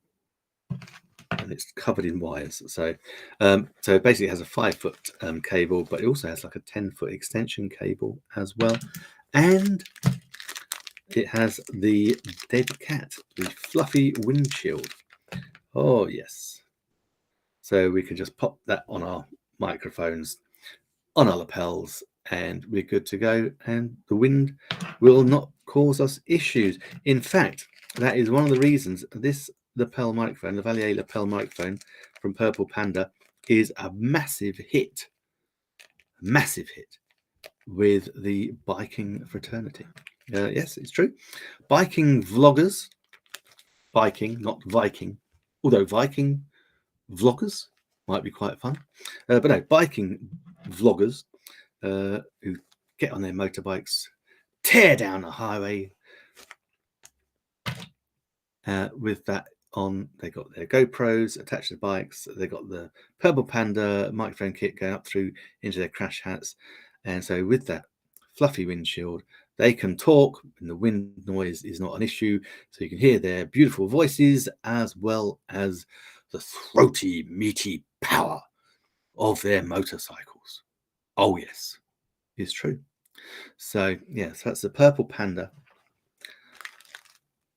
it's covered in wires. So basically it has a 5-foot cable, but it also has like a 10-foot extension cable as well. And it has the dead cat, the fluffy windshield. Oh, yes. So we can just pop that on our microphones, on our lapels, and we're good to go. And the wind will not cause us issues. In fact, that is one of the reasons this lapel microphone, the Lavalier lapel microphone from Purple Panda, is a massive hit with the biking fraternity. Yes, it's true. Biking vloggers, biking, not Viking, although Viking vloggers might be quite fun. But no, biking vloggers who get on their motorbikes, tear down a highway with that on. They got their GoPros attached to the bikes. They got the Purple Panda microphone kit going up through into their crash hats. And so with that fluffy windshield, they can talk and the wind noise is not an issue. So you can hear their beautiful voices as well as the throaty, meaty power of their motorcycles. Oh, yes, it's true. So, yes, that's the Purple Panda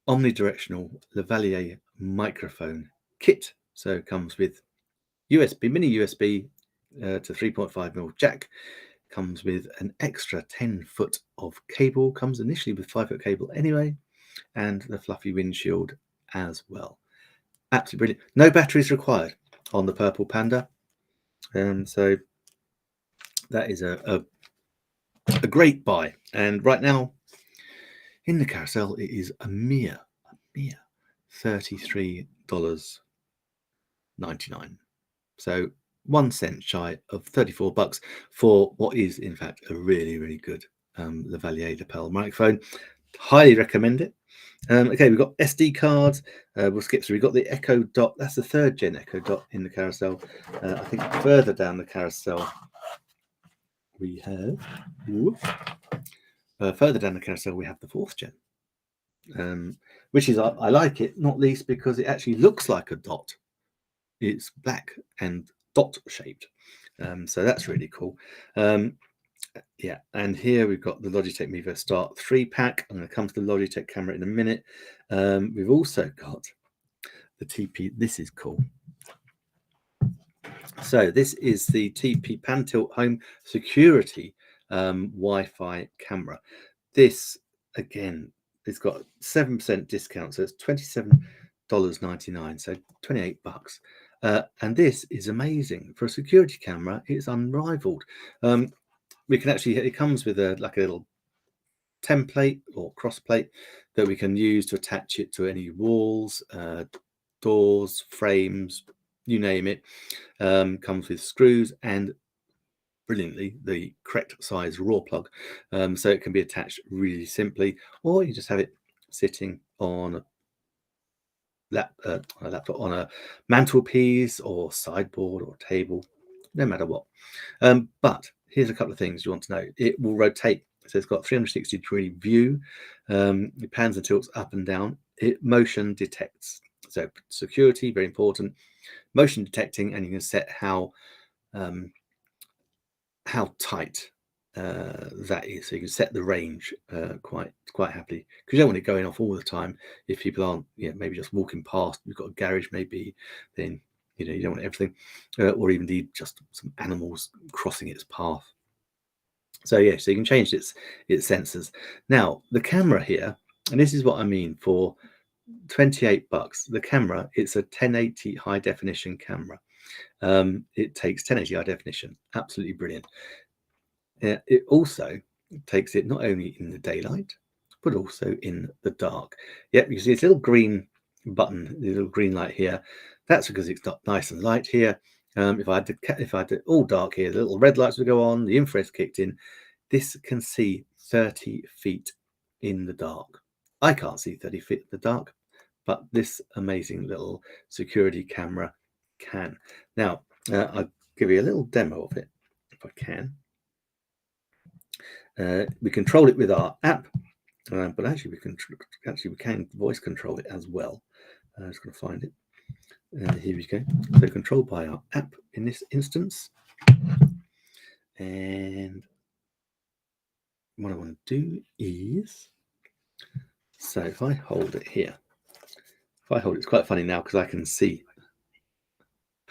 omnidirectional Lavalier microphone kit. So it comes with mini USB to 3.5mm jack. Comes with an extra 10-foot of cable. Comes initially with 5-foot cable anyway, and the fluffy windshield as well. Absolutely brilliant. No batteries required on the Purple Panda. So that is a great buy. And right now in the carousel, it is a mere $33.99. So 1 cent shy of $34 for what is in fact a really, really good Lavalier lapel microphone. Highly recommend it. Okay, we've got SD cards. We'll skip through. We've got the Echo Dot. That's the 3rd gen Echo Dot in the carousel. I think further down the carousel we have the 4th gen, which is I like it, not least because it actually looks like a dot. It's black and dot shaped, so that's really cool. Yeah, and here we've got the Logitech Mevo Start 3-pack. I'm going to come to the Logitech camera in a minute. We've also got the TP. This is cool. So this is the TP Pan Tilt Home Security Wi-Fi camera. This, again, it's got 7% discount, so it's $27.99, so $28. And this is amazing. For a security camera, it's unrivaled. We can actually, it comes with a little template or cross plate that we can use to attach it to any walls, doors, frames, you name it. Comes with screws and brilliantly the correct size raw plug, so it can be attached really simply, or you just have it sitting on a laptop, on a mantelpiece or sideboard or table, no matter what. But here's a couple of things you want to know. It will rotate, so it's got 360-degree view. It pans and tilts up and down. It motion detects, so security, very important, motion detecting, and you can set how tight that is, so you can set the range quite happily, because you don't want it going off all the time if people aren't, maybe just walking past. You've got a garage maybe, then you don't want everything, or even just some animals crossing its path. So yeah, so you can change its sensors. Now the camera here, and this is what I mean, for $28, the camera, it's a 1080 high definition camera. It takes 1080 high definition, absolutely brilliant. It also takes it not only in the daylight, but also in the dark. Yep, you see this little green button, the little green light here. That's because it's not nice and light here. If I had it all dark here, the little red lights would go on, the infrared kicked in. This can see 30 feet in the dark. I can't see 30 feet in the dark, but this amazing little security camera can. Now, I'll give you a little demo of it, if I can. We control it with our app, but actually we can voice control it as well. I'm just going to find it. Here we go. So controlled by our app in this instance. And what I want to do is, so if I hold it here, it's quite funny now because I can see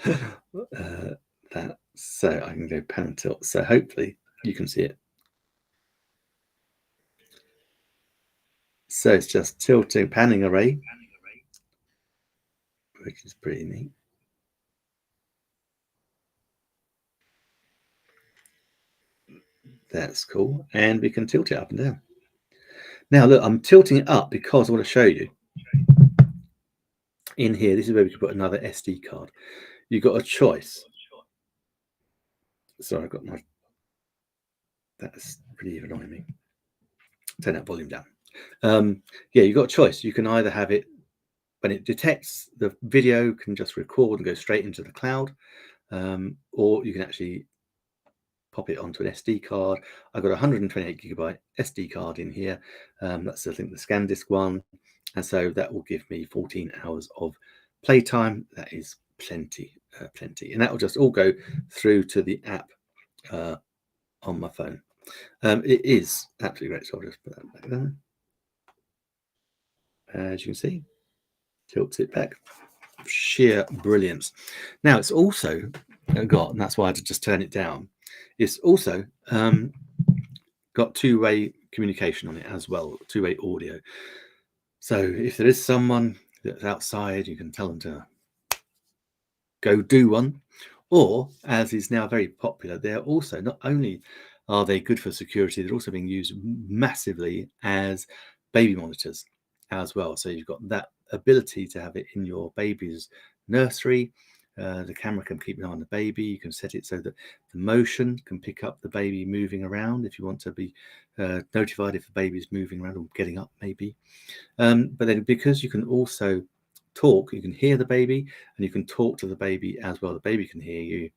that. So I can go pan and tilt. So hopefully you can see it. So it's just tilting, panning array, which is pretty neat. That's cool. And we can tilt it up and down. Now look, I'm tilting it up because I want to show you in here. This is where we can put another SD card. You've got a choice. Sorry, I've got my, that's pretty annoying me. Turn that volume down. Yeah, you've got a choice. You can either have it, when it detects the video, can just record and go straight into the cloud, or you can actually pop it onto an SD card. I've got a 128 gigabyte SD card in here. That's I think the SanDisk one, and so that will give me 14 hours of playtime. That is plenty, and that will just all go through to the app on my phone. It is absolutely great. So I'll just put that back there. As you can see, tilts it back. Sheer brilliance. Now it's also got, and that's why I had to just turn it down. It's also got two-way communication on it as well, two-way audio. So if there is someone that's outside, you can tell them to go do one. Or, as is now very popular, they're also, not only are they good for security, they're also being used massively as baby monitors as well. So you've got that ability to have it in your baby's nursery. The camera can keep an eye on the baby. You can set it so that the motion can pick up the baby moving around if you want to be notified if the baby's moving around or getting up maybe. But then because you can also talk, you can hear the baby and you can talk to the baby as well. The baby can hear you.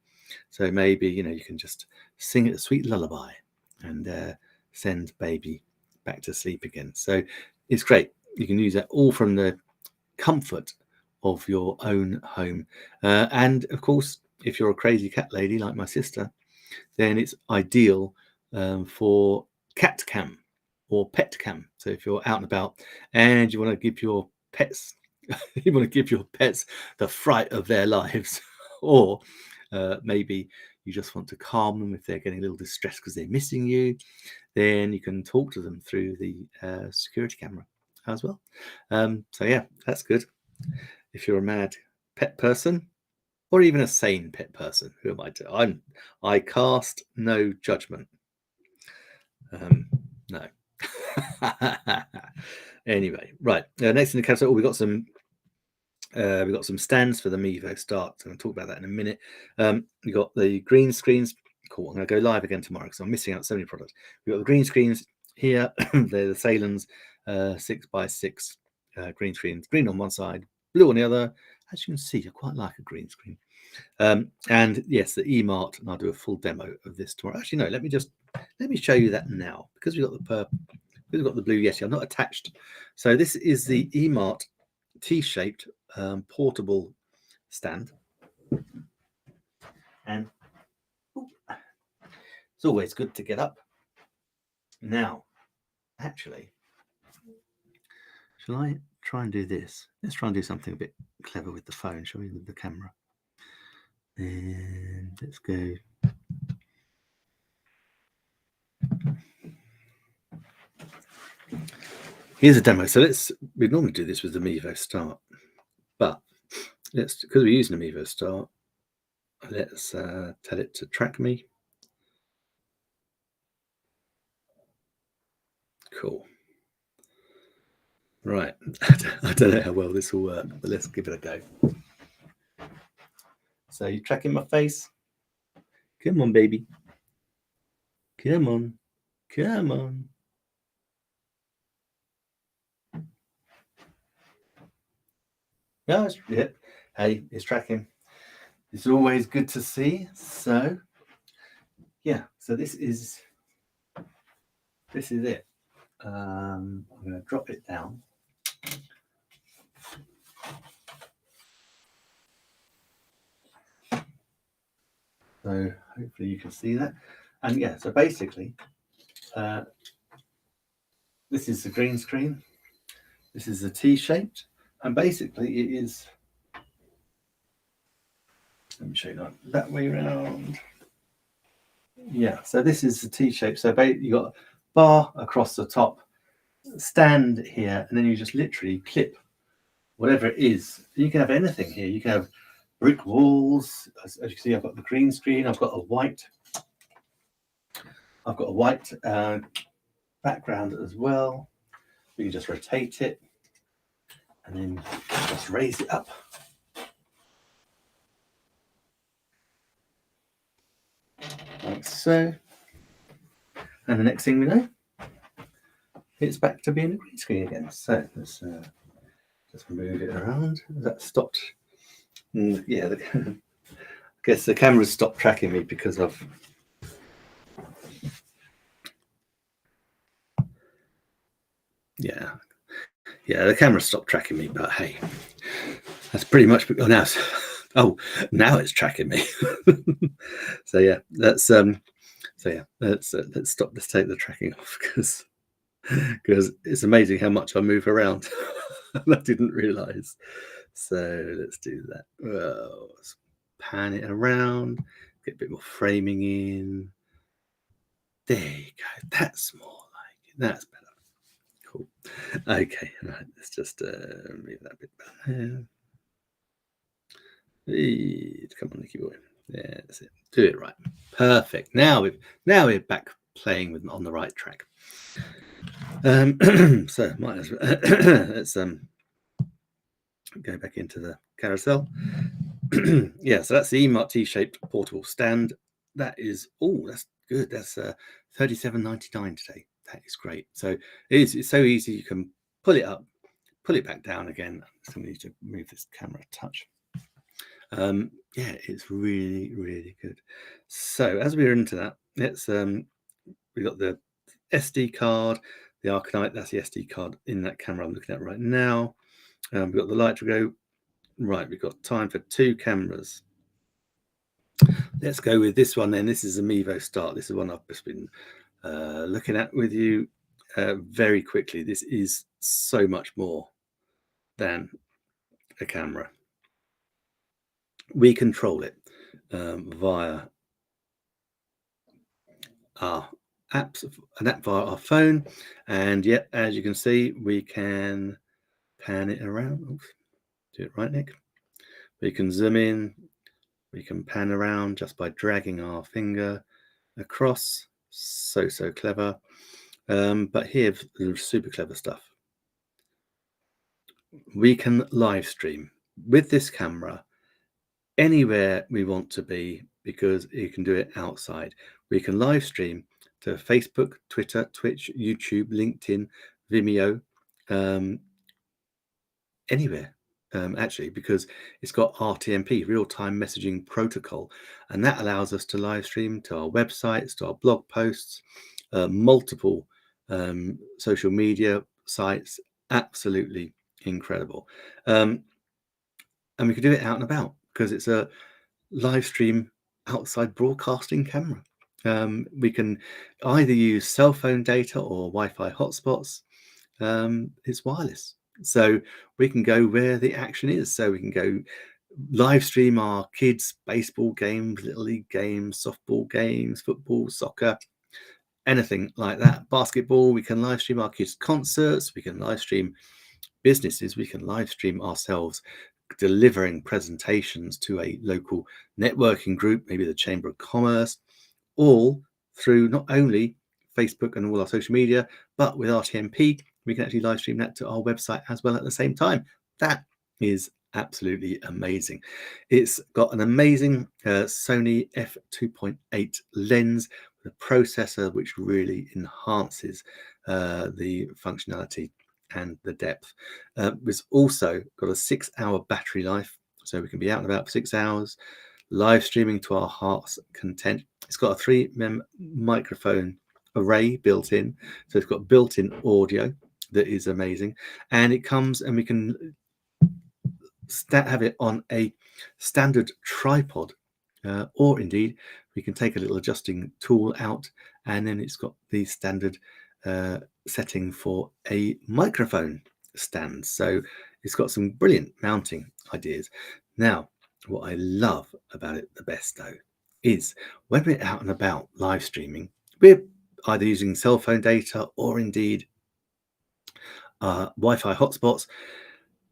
So maybe, you can just sing it a sweet lullaby and send baby back to sleep again. So it's great. You can use that all from the comfort of your own home. And of course, if you're a crazy cat lady like my sister, then it's ideal for cat cam or pet cam. So if you're out and about and you want to give your pets the fright of their lives, or maybe you just want to calm them if they're getting a little distressed because they're missing you, then you can talk to them through the security camera as well. So yeah, that's good. If you're a mad pet person, or even a sane pet person, who am I to? I cast no judgment. No. Anyway, right. Next in the category, we've got some stands for the Mevo Start. So I'm going to talk about that in a minute. We've got the green screens. Cool. I'm going to go live again tomorrow because I'm missing out so many products. We've got the green screens here. They're the Salens 6x6 green screens. Green on one side, blue on the other. As you can see, I quite like a green screen. And yes, the eMart, and I'll do a full demo of this tomorrow. Actually, no, let me show you that now because we've got the purple, we've got the blue Yeti. I'm not attached. So this is the eMart T-shaped portable stand, and it's always good to get up. Now, actually, shall I try and do this? Let's try and do something a bit clever with the phone, shall we, with the camera? And let's go. here's a demo. So we normally do this with the Mevo Start, but because we're using the Mevo Start, let's tell it to track me. Cool. Right. I don't know how well this will work, but let's give it a go. So you tracking my face? Come on, baby. Come on. Come on. No, yeah. Hey, it's tracking. It's always good to see. So yeah, so this is it. I'm going to drop it down. So hopefully you can see that. And yeah, so basically, this is the green screen. This is the T-shaped, and basically it is. Let me show you that way around. Yeah, so this is the T-shape. So you got a bar across the top, stand here, and then you just literally clip whatever it is. You can have anything here. You can have brick walls. As you can see, I've got the green screen. I've got a white background as well. You can just rotate it and then just raise it up. Like so. And the next thing we know, it's back to being a green screen again. So let's just move it around. That stopped. Yeah, I guess the camera's stopped tracking me because of. Yeah, the camera stopped tracking me, but hey, that's pretty much. Now it's tracking me. So yeah, let's stop. Let's take the tracking off because it's amazing how much I move around. I didn't realize. So let's do that. Well, let's pan it around, get a bit more framing in. There you go. That's more like it. That's better. Cool. Okay, right. Let's just move that bit down there. Come on, Nicky boy. Yeah, that's it. Do it right. Perfect. Now we're back playing on the right track. So might as well let's go back into the carousel. Yeah, so that's the eMart T-shaped portable stand. That's good. That's $37.99 today. That is great. So it's so easy. You can pull it up, pull it back down again. So we need to move this camera a touch. Yeah, it's really, really good. So as we're into that, let's we got the SD card, the Arcanite. That's the SD card in that camera I'm looking at right now. We've got the light to go. Right, we've got time for 2 cameras. Let's go with this one then. This is a Mevo Start. This is one I've just been looking at with you very quickly. This is so much more than a camera. We control it via our apps, an app via our phone, and yet as you can see, we can pan it around. Oops. Do it right, Nick. We can zoom in. We can pan around just by dragging our finger across. So clever. But here, super clever stuff. We can live stream with this camera anywhere we want to be because you can do it outside. We can live stream to Facebook, Twitter, Twitch, YouTube, LinkedIn, Vimeo, anywhere. Actually, because it's got RTMP, real-time messaging protocol, and that allows us to live stream to our websites, to our blog posts, multiple social media sites. Absolutely incredible. And we can do it out and about because it's a live stream outside broadcasting camera. We can either use cell phone data or Wi-Fi hotspots. It's wireless. So we can go where the action is. So we can go live stream our kids' baseball games, little league games, softball games, football, soccer, anything like that. Basketball, we can live stream our kids' concerts, we can live stream businesses, we can live stream ourselves delivering presentations to a local networking group, maybe the Chamber of Commerce, all through not only Facebook and all our social media, but with RTMP, we can actually live stream that to our website as well at the same time. That is absolutely amazing. It's got an amazing Sony f2.8 lens with a processor which really enhances the functionality and the depth. It's also got a 6-hour battery life, so we can be out and about for 6 hours, live streaming to our heart's content. It's got a 3 microphone array built in, so it's got built-in audio that is amazing, and it comes, and we can have it on a standard tripod, or indeed we can take a little adjusting tool out, and then it's got the standard setting for a microphone stand. So it's got some brilliant mounting ideas. Now, what I love about it the best though is when we're out and about live streaming, we're either using cell phone data or indeed Wi-Fi hotspots.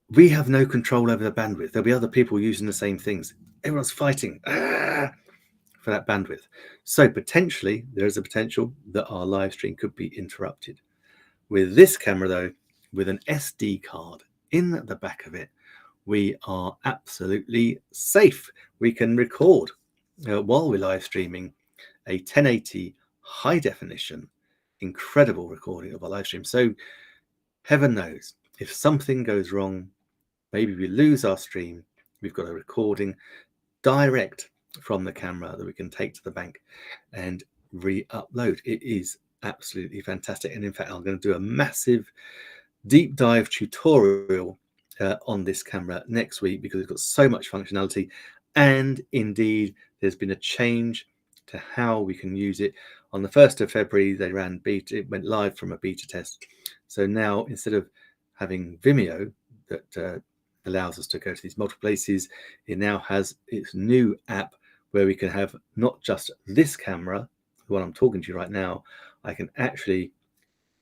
We have no control over the bandwidth. There'll be other people using the same things. Everyone's fighting for that bandwidth. So potentially there is a potential that our live stream could be interrupted. With this camera though, with an SD card in the back of it, we are absolutely safe. We can record while we're live streaming a 1080 high definition, incredible recording of our live stream. So heaven knows if something goes wrong, maybe we lose our stream, we've got a recording direct from the camera that we can take to the bank and re-upload. It is absolutely fantastic. And in fact, I'm going to do a massive deep dive tutorial on this camera next week because it's got so much functionality. And indeed, there's been a change to how we can use it. On the 1st of February, they ran beta, it went live from a beta test. So now instead of having Vimeo that allows us to go to these multiple places, it now has its new app where we can have not just this camera, the one I'm talking to you right now, I can actually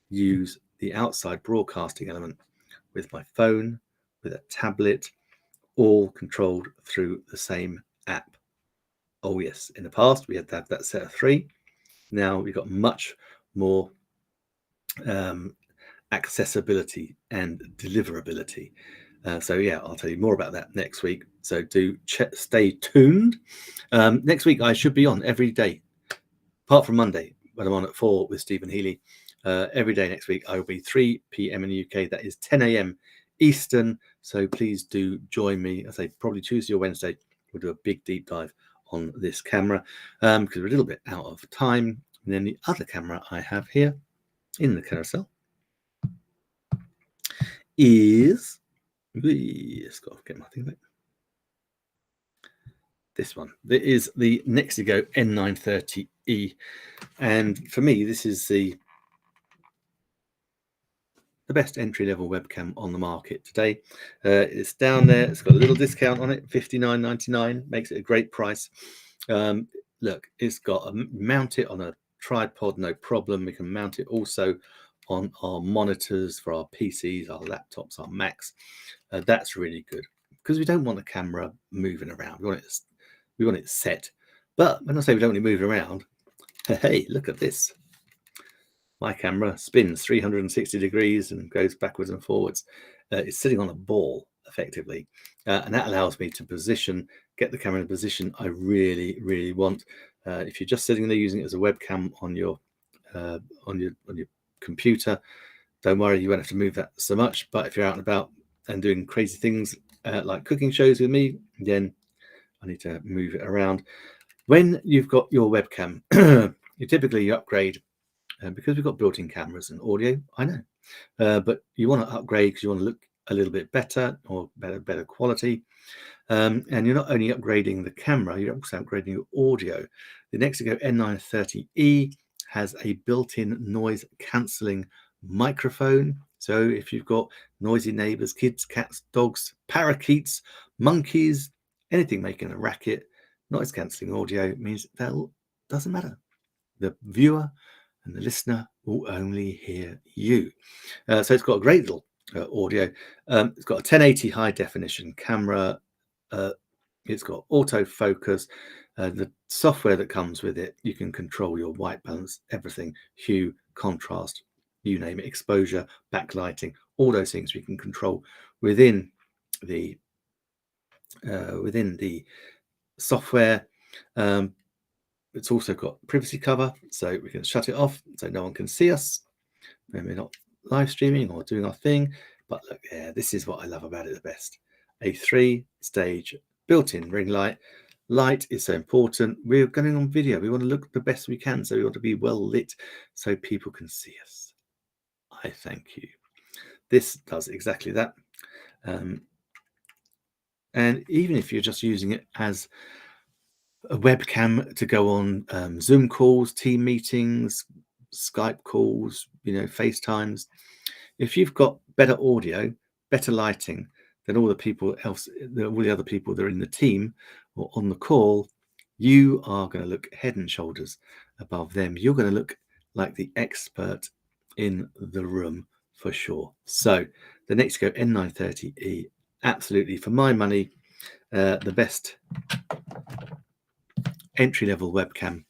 use the outside broadcasting element with my phone, with a tablet, all controlled through the same app. Oh yes, in the past we had to have that set of 3. Now we've got much more accessibility and deliverability. So yeah, I'll tell you more about that next week. So do stay tuned. Next week I should be on every day, apart from Monday, when I'm on at 4 with Stephen Healy. Every day next week I will be 3 p.m. in the UK. That is 10 a.m. Eastern. So please do join me. I say probably Tuesday or Wednesday. We'll do a big deep dive on this camera because we're a little bit out of time. And then the other camera I have here in the carousel is, let's go get my thing back. This one. It is the Nexigo N930E, and for me, this is the best entry-level webcam on the market today. It's down there. It's got a little discount on it, $59.99, makes it a great price. Look, it's got a mount it on a tripod, no problem. We can mount it also on our monitors for our PCs, our laptops, our Macs. That's really good because we don't want the camera moving around. We want it set. But when I say we don't want it moving around, hey, look at this. My camera spins 360 degrees and goes backwards and forwards. It's sitting on a ball effectively, and that allows me to get the camera in a position I really, really want. If you're just sitting there using it as a webcam on your computer, don't worry, you won't have to move that so much. But if you're out and about and doing crazy things like cooking shows with me, then I need to move it around. When you've got your webcam, you typically upgrade. Because we've got built-in cameras and audio, I know, but you want to upgrade because you want to look a little bit better or better quality. And you're not only upgrading the camera, you're also upgrading your audio. The Nexigo N930E has a built-in noise cancelling microphone. So if you've got noisy neighbors, kids, cats, dogs, parakeets, monkeys, anything making a racket, noise cancelling audio means that doesn't matter. The viewer and the listener will only hear you. So it's got a great little audio. It's got a 1080 high definition camera. It's got autofocus. The software that comes with it, you can control your white balance, everything, hue, contrast, you name it, exposure, backlighting, all those things we can control within the software. It's also got privacy cover, so we can shut it off so no one can see us when we're not live streaming or doing our thing. But look, yeah, this is what I love about it the best. A 3-stage built-in ring light. Light is so important. We're going on video. We want to look the best we can, so we want to be well lit so people can see us. I thank you. This does exactly that. And even if you're just using it as a webcam to go on Zoom calls, team meetings, Skype calls, FaceTimes, if you've got better audio, better lighting than all the other people that are in the team or on the call, you are going to look head and shoulders above them. You're going to look like the expert in the room for sure. So the Nextco N930E, absolutely, for my money, the best entry-level webcam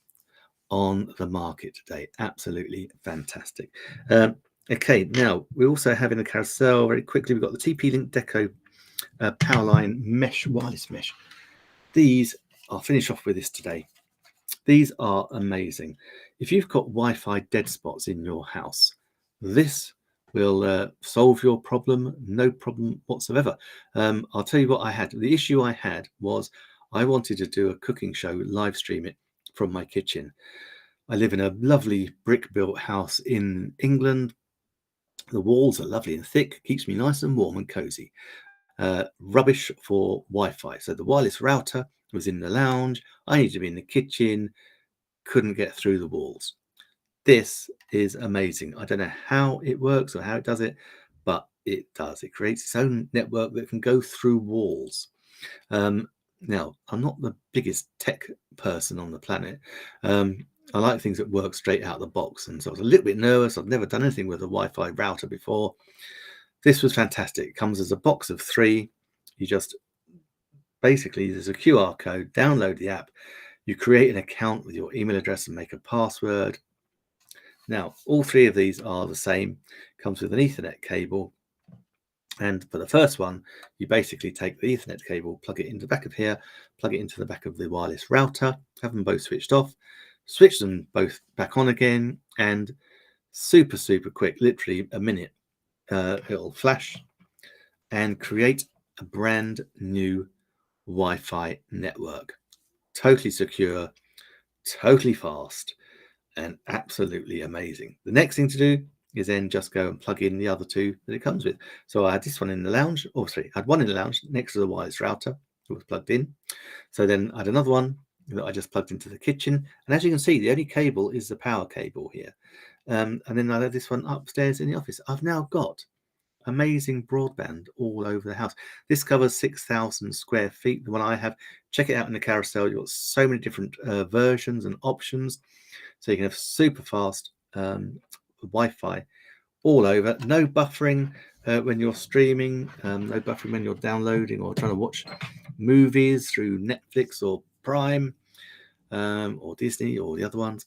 on the market today. Absolutely fantastic. Okay, now we also have in the carousel very quickly, we've got the TP-Link Deco Powerline mesh, wireless mesh. These, I'll finish off with this today. These are amazing. If you've got Wi-Fi dead spots in your house, this will solve your problem, no problem whatsoever. I'll tell you what I had. The issue I had was I wanted to do a cooking show, live stream it from my kitchen. I live in a lovely brick-built house in England. The walls are lovely and thick, keeps me nice and warm and cozy. Rubbish for Wi-Fi. So the wireless router was in the lounge. I needed to be in the kitchen, couldn't get through the walls. This is amazing. I don't know how it works or how it does it, but it does. It creates its own network that can go through walls. Now, I'm not the biggest tech person on the planet. I like things that work straight out of the box. And so I was a little bit nervous. I've never done anything with a Wi-Fi router before. This was fantastic. It comes as a box of 3. You just basically, there's a QR code, download the app. You create an account with your email address and make a password. Now, all 3 of these are the same. Comes with an Ethernet cable. And for the first one, you basically take the Ethernet cable, plug it into the back of here, plug it into the back of the wireless router, have them both switched off, switch them both back on again, and super, super quick, literally a minute, it'll flash and create a brand new Wi-Fi network. Totally secure, totally fast, and absolutely amazing. The next thing to do is then just go and plug in the other 2 that it comes with. So I had this one in the lounge, I had one in the lounge next to the wireless router that was plugged in. So then I had another one that I just plugged into the kitchen. And as you can see, the only cable is the power cable here. And then I had this one upstairs in the office. I've now got amazing broadband all over the house. This covers 6,000 square feet. The one I have, check it out in the carousel. You've got so many different versions and options. So you can have super fast Wi-Fi all over. No buffering when you're streaming. No buffering when you're downloading or trying to watch movies through Netflix or Prime or Disney or the other ones.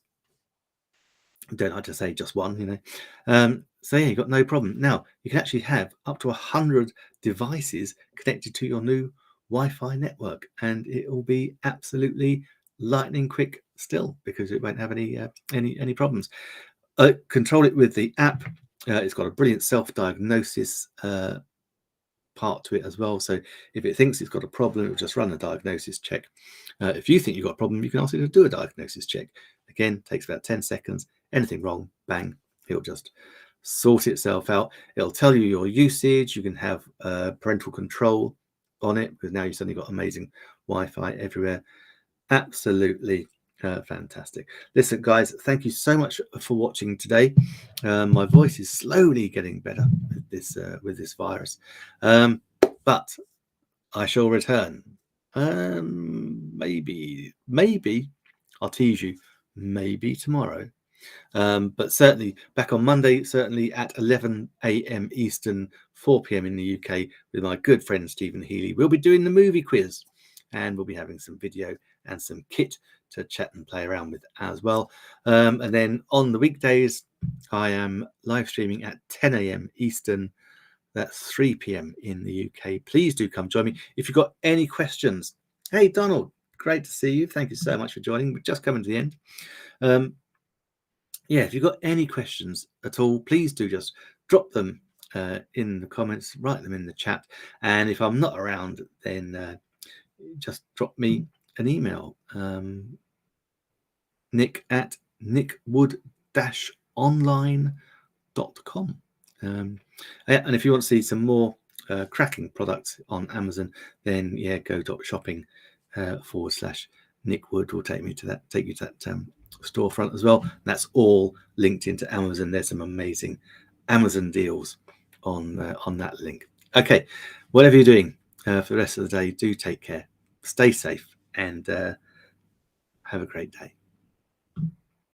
Don't like to say just one, So yeah, you've got no problem. Now, you can actually have up to 100 devices connected to your new Wi-Fi network, and it will be absolutely lightning quick still because it won't have any problems. Control it with the app. It's got a brilliant self-diagnosis part to it as well. So if it thinks it's got a problem, it'll just run a diagnosis check. If you think you've got a problem, you can ask it to do a diagnosis check. Again, takes about 10 seconds. Anything wrong, bang, it'll just sort itself out. It'll tell you your usage. You can have parental control on it because now you've suddenly got amazing Wi-Fi everywhere. Absolutely fantastic. Listen, guys, thank you so much for watching today. My voice is slowly getting better with this virus, but I shall return. Maybe I'll tease you. Maybe tomorrow. But certainly back on Monday, certainly at 11 a.m. Eastern, 4 p.m. in the UK, with my good friend Stephen Healy. We'll be doing the movie quiz, and we'll be having some video and some kit to chat and play around with as well. And then on the weekdays, I am live streaming at 10 a.m. Eastern. That's 3 p.m. in the UK. Please do come join me. If you've got any questions, hey, Donald, great to see you. Thank you so much for joining. We're just coming to the end. Yeah, if you've got any questions at all, please do just drop them in the comments, write them in the chat. And if I'm not around, then just drop me an email, nick@nickwood-online.com. And if you want to see some more cracking products on Amazon, then yeah, go.shopping /Nick Wood will take you to that storefront as well. That's all linked into Amazon. There's some amazing Amazon deals on that link. Okay, whatever you're doing for the rest of the day, do take care, stay safe, and have a great day.